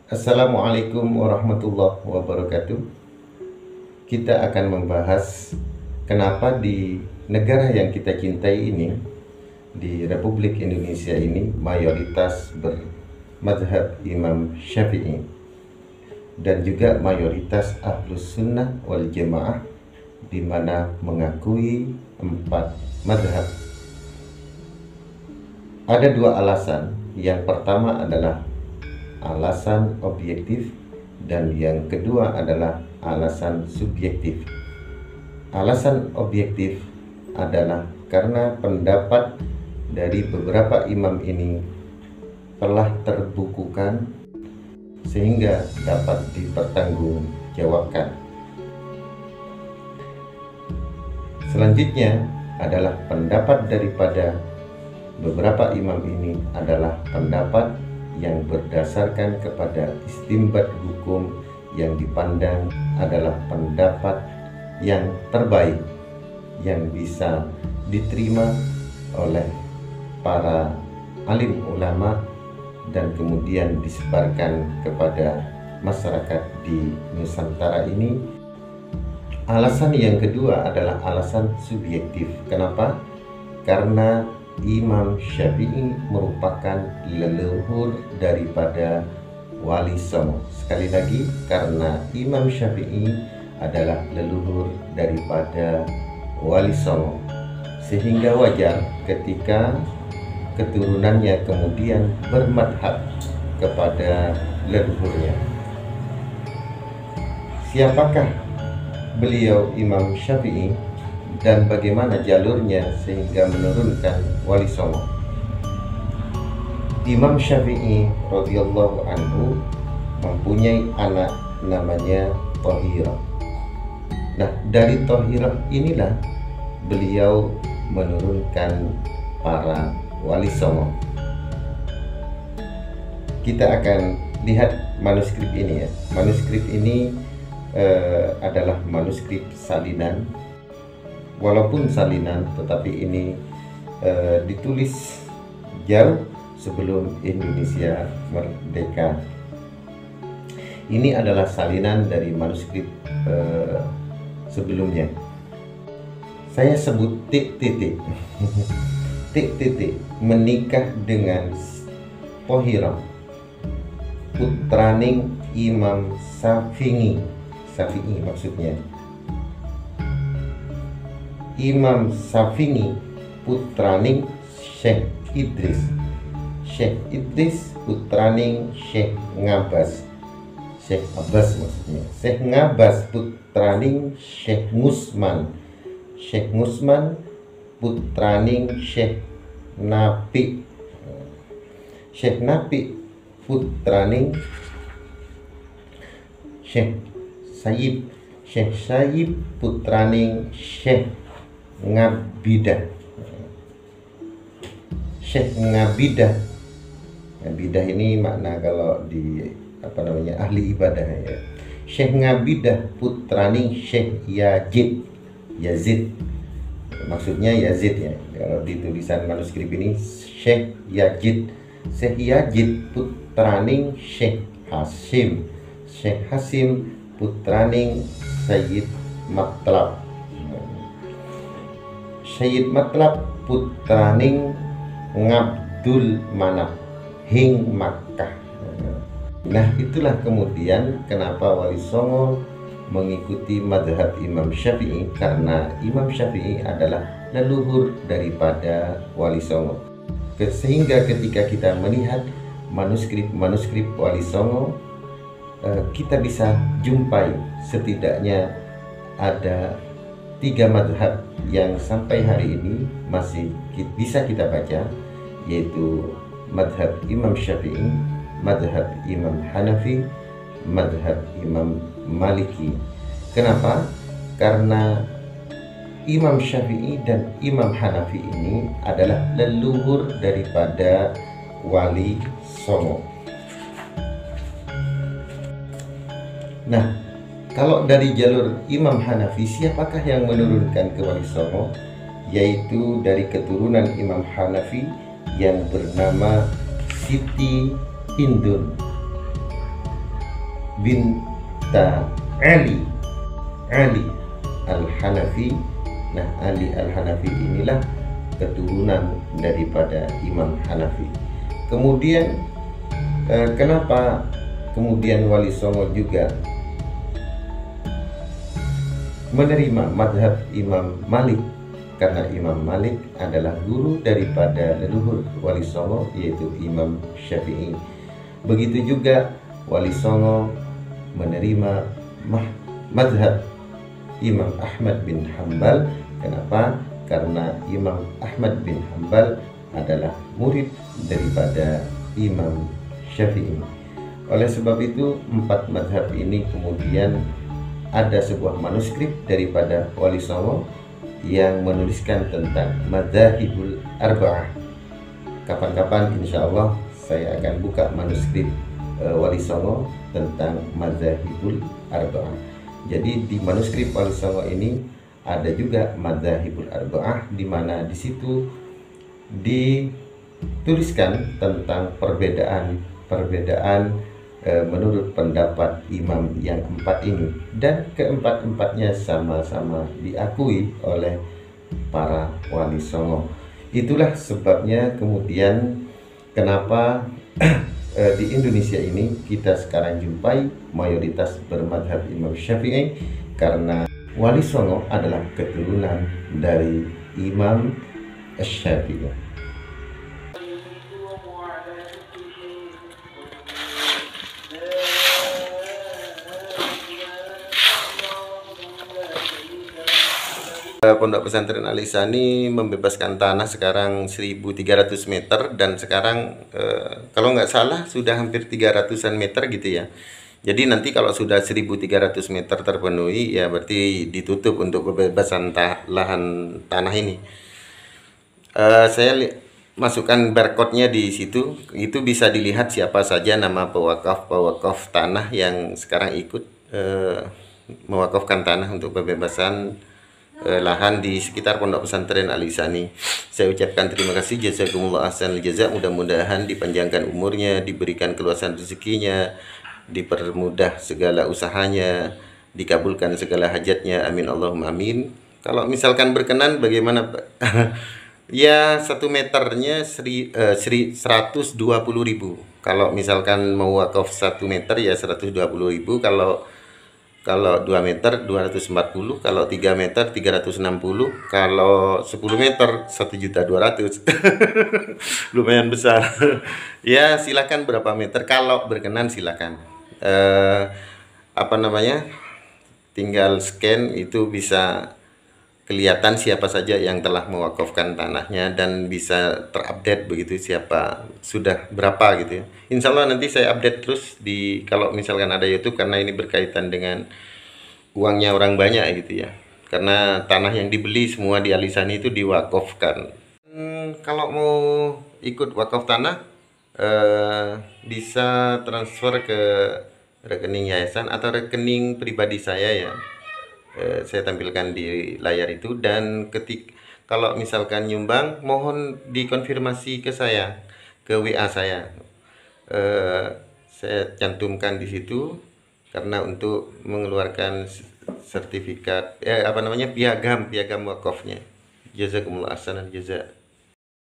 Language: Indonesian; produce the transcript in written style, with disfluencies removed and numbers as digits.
Assalamualaikum warahmatullahi wabarakatuh. Kita akan membahas kenapa di negara yang kita cintai ini, di Republik Indonesia ini, mayoritas bermadhab Imam Syafi'i dan juga mayoritas Ahlus Sunnah wal Jamaah, di mana mengakui 4 madhab. Ada 2 alasan. Yang pertama adalah alasan objektif dan yang kedua adalah alasan subjektif. Alasan objektif adalah karena pendapat dari beberapa imam ini telah terbukukan sehingga dapat dipertanggungjawabkan. Selanjutnya adalah pendapat daripada beberapa imam ini adalah pendapat yang berdasarkan kepada istimbat hukum yang dipandang adalah pendapat yang terbaik yang bisa diterima oleh para alim ulama dan kemudian disebarkan kepada masyarakat di Nusantara ini. Alasan yang kedua adalah alasan subjektif. Kenapa? Karena Imam Syafi'i merupakan leluhur daripada Wali Songo. Sekali lagi, karena Imam Syafi'i adalah leluhur daripada Wali Songo, sehingga wajar ketika keturunannya kemudian bermadhab kepada leluhurnya. Siapakah beliau Imam Syafi'i dan bagaimana jalurnya sehingga menurunkan Wali Songo? Imam Syafi'i radhiyallahu anhu mempunyai anak namanya Thahirah. Nah, dari Thahirah inilah beliau menurunkan para Wali Songo. Kita akan lihat manuskrip ini ya. Manuskrip ini adalah manuskrip salinan. Walaupun salinan, tetapi ini ditulis jauh sebelum Indonesia merdeka. Ini adalah salinan dari manuskrip sebelumnya. Saya sebut titik-titik. Titik-titik menikah dengan Thahirah, putraning Imam Syafi'i. Syafi'i maksudnya. Imam Syafi'i putraning Syekh Idris. Syekh Idris putraning Syekh Ngabas. Syekh Abbas maksudnya. Syekh Ngabas putraning Syekh Ngusman. Syekh Ngusman putraning Syekh Nafi. Syekh Nafi putraning Syekh Sayyid. Syekh Sayyid putraning Syekh Ngabidah. Syekh Ngabidah. Ngabidah ini makna kalau di ahli ibadah ya. Syekh Ngabidah putraning Syekh Yazid. Maksudnya Yazid ya. Kalau di tulisan manuskrip ini Syekh Yazid. Syekh Yazid putraning Syekh Hasim. Syekh Hasim putraning Sayyid Matlab. Sayyid Matlab putraning Ngabdul Manaf hing Makkah. Nah, itulah kemudian kenapa Wali Songo mengikuti madhab Imam Syafi'i, karena Imam Syafi'i adalah leluhur daripada Wali Songo. Sehingga ketika kita melihat manuskrip Wali Songo, kita bisa jumpai setidaknya ada 3 madhab yang sampai hari ini masih bisa kita baca, yaitu madhab Imam Syafi'i, madhab Imam Hanafi, madhab Imam Maliki. Kenapa? Karena Imam Syafi'i dan Imam Hanafi ini adalah leluhur daripada Wali Songo. Nah, kalau dari jalur Imam Hanafi, siapakah yang menurunkan ke Wali Songo? Yaitu dari keturunan Imam Hanafi yang bernama Siti Hindun. binta Ali Al-Hanafi. Nah, Ali Al-Hanafi inilah keturunan daripada Imam Hanafi. Kemudian kenapa kemudian Wali Songo juga menerima mazhab Imam Malik? Karena Imam Malik adalah guru daripada leluhur Wali Songo, yaitu Imam Syafi'i. Begitu juga Wali Songo menerima mazhab Imam Ahmad bin Hambal. Kenapa? Karena Imam Ahmad bin Hambal adalah murid daripada Imam Syafi'i. Oleh sebab itu, 4 mazhab ini kemudian ada sebuah manuskrip daripada Wali Songo yang menuliskan tentang Madzhabul Arba'ah. Kapan-kapan insya Allah saya akan buka manuskrip Wali Songo tentang Madzhabul Arba'ah. Jadi di manuskrip Wali Songo ini ada juga Madzhabul Arba'ah, di mana di situ dituliskan tentang perbedaan menurut pendapat imam yang 4 ini, dan keempat-empatnya sama-sama diakui oleh para Wali Songo. Itulah sebabnya kemudian kenapa di Indonesia ini kita sekarang jumpai mayoritas bermadhab Imam Syafi'i, karena Wali Songo adalah keturunan dari Imam Syafi'i. Pondok Pesantren Al-Ihsani membebaskan tanah sekarang 1.300 meter, dan sekarang kalau nggak salah sudah hampir 300-an meter gitu ya. Jadi nanti kalau sudah 1.300 meter terpenuhi, ya berarti ditutup untuk pembebasan lahan tanah ini. Saya masukkan barcode-nya di situ, itu bisa dilihat siapa saja nama pewakaf tanah yang sekarang ikut mewakafkan tanah untuk pembebasan lahan di sekitar Pondok Pesantren Al-Ihsani. Saya ucapkan terima kasih, jazakumullah ahsanal jaza. Mudah-mudahan dipanjangkan umurnya, diberikan keluasan rezekinya, dipermudah segala usahanya, dikabulkan segala hajatnya, amin Allahumma amin. Kalau misalkan berkenan, bagaimana Pak? Ya, 1 meternya 120.000. Kalau misalkan mau wakaf 1 meter ya 120.000. Kalau 2 meter 240, kalau 3 meter 360, kalau 10 meter 1.200.000. Lumayan besar. Ya, silakan berapa meter kalau berkenan silakan. Apa namanya? Tinggal scan, itu bisa kelihatan siapa saja yang telah mewakafkan tanahnya, dan bisa terupdate begitu siapa sudah berapa gitu ya. Insya Allah nanti saya update terus kalau misalkan ada YouTube, karena ini berkaitan dengan uangnya orang banyak gitu ya, karena tanah yang dibeli semua di Al-Ihsani itu diwakafkan. Kalau mau ikut wakaf tanah bisa transfer ke rekening yayasan atau rekening pribadi saya ya. Saya tampilkan di layar itu, dan kalau misalkan nyumbang mohon dikonfirmasi ke saya, ke WA saya. Saya cantumkan di situ, karena untuk mengeluarkan sertifikat piagam wakafnya. Jazakumullah ahsanal jaza.